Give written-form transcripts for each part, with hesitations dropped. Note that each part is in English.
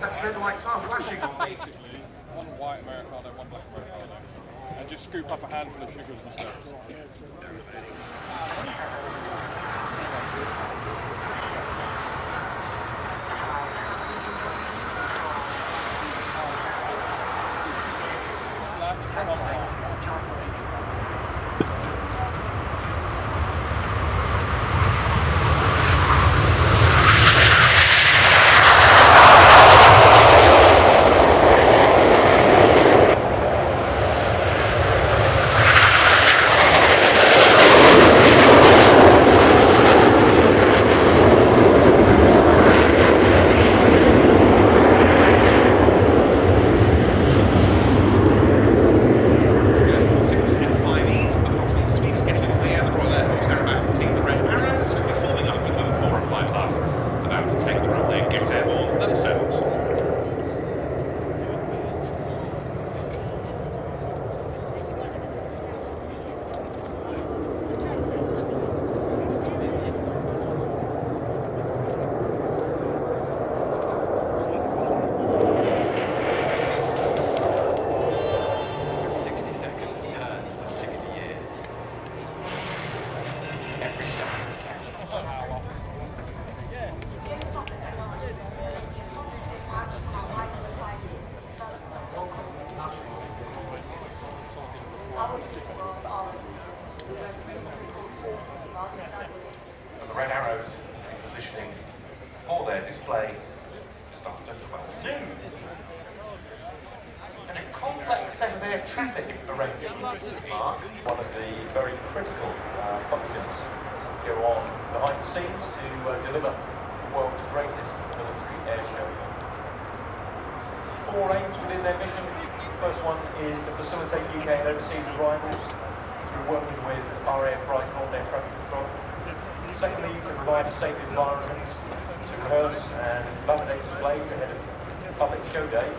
That's red lights are flashing on me. Basically, one white Americano, one black Americano, and just scoop up a handful of sugars and stuff. The red arrows positioning for their display just after 12 noon. And a complex set of air traffic arrangements mark one of the very critical functions here on behind the scenes to deliver the world's greatest military air show. 4 aims within their mission. The first one is to facilitate UK and overseas arrivals through working with RAF on their traffic control. Secondly, to provide a safe environment to rehearse and validate displays ahead of public show days.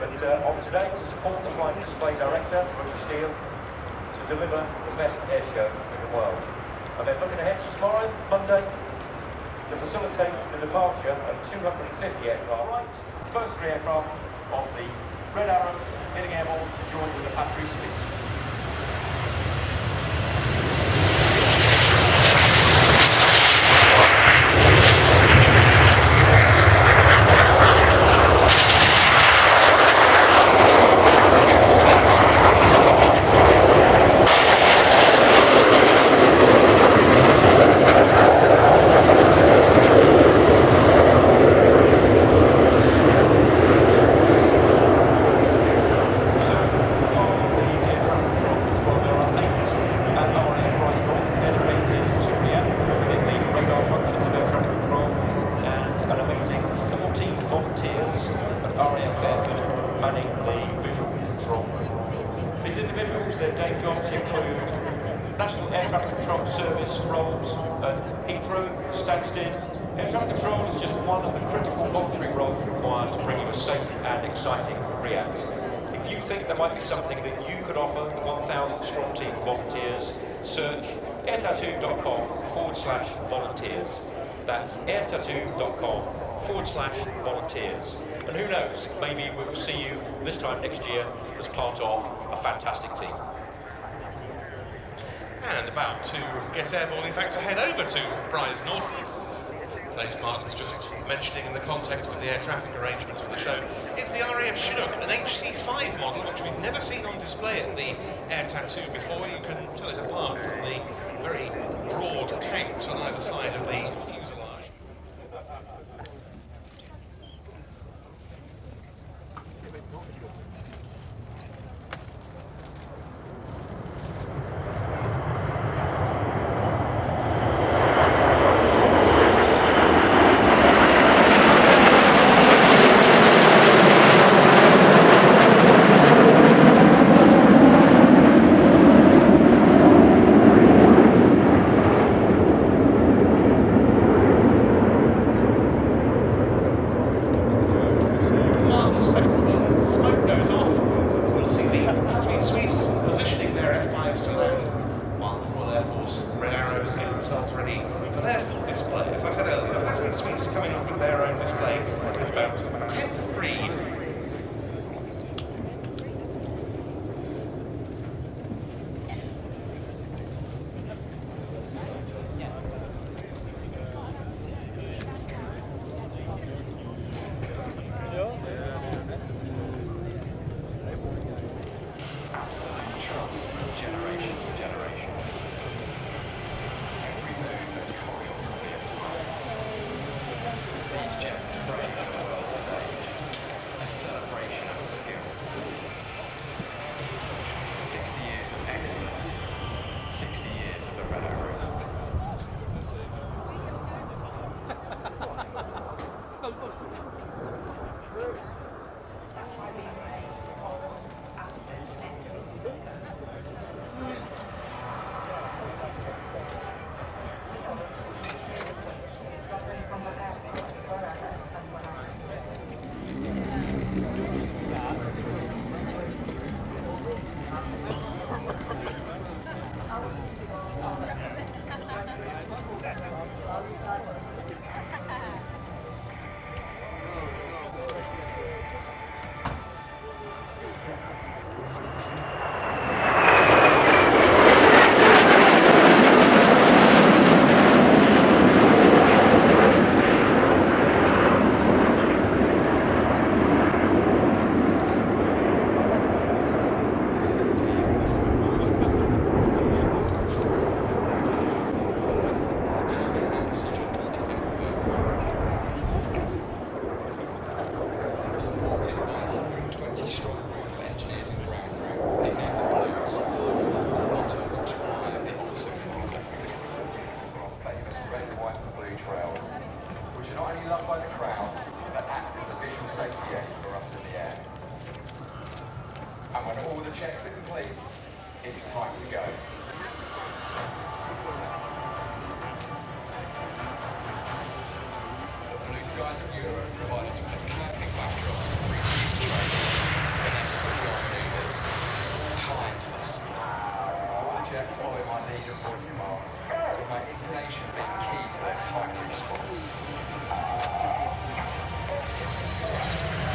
But on today, to support the Flight Display Director, Roger Steele, to deliver the best air show in the world. And then looking ahead to tomorrow, Monday, to facilitate the departure of 250 aircraft. Right, first 3 aircraft of the Red Arrows getting airborne to join with the Patrouille Suisse. Their day jobs include National Air Traffic Control Service roles at Heathrow, Stansted. Air traffic control is just one of the critical voluntary roles required to bring you a safe and exciting RIAT. If you think there might be something that you could offer the 1,000 strong team of volunteers, search airtattoo.com/volunteers. That's airtattoo.com/volunteers. And who knows, maybe we will see you this time next year as part of a fantastic team. And about to get airborne, in fact, to head over to Brize North. Place Mark was just mentioning in the context of the air traffic arrangements for the show. It's the RAF Chinook, an HC5 model, which we've never seen on display at the Air Tattoo before. You can tell it apart from the very broad tanks on either side of the fuselage. arrows getting themselves ready for their full display. As I said earlier, Patrouille Suisse coming up with their own display with about 10 to 3. And when all the checks are complete, it's time to go. The blue skies of Europe provide us with a perfect backdrop to retrieve the training to finesse the maneuvers. Time to the speed. All the jets follow my lead of voice commands, with my intonation being key to their timely response.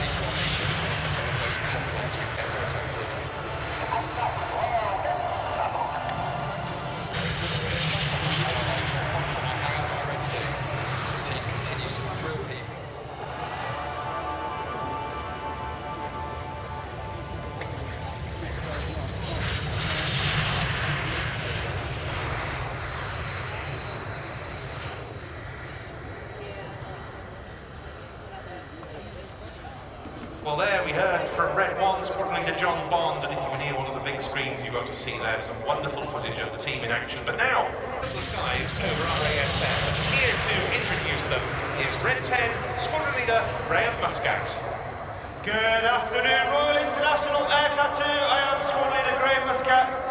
These formations are some of the most complex we've ever attempted. The team continues to thrill people. Well, there we heard from Red 1 Squadron Leader John Bond, and if you were near one of the big screens, you got to see there some wonderful footage of the team in action. But now, the skies over RAF 10, and here to introduce them is Red 10 Squadron Leader Graham Muscat. Good afternoon, Royal International Air Tattoo. I am Squadron Leader Graham Muscat.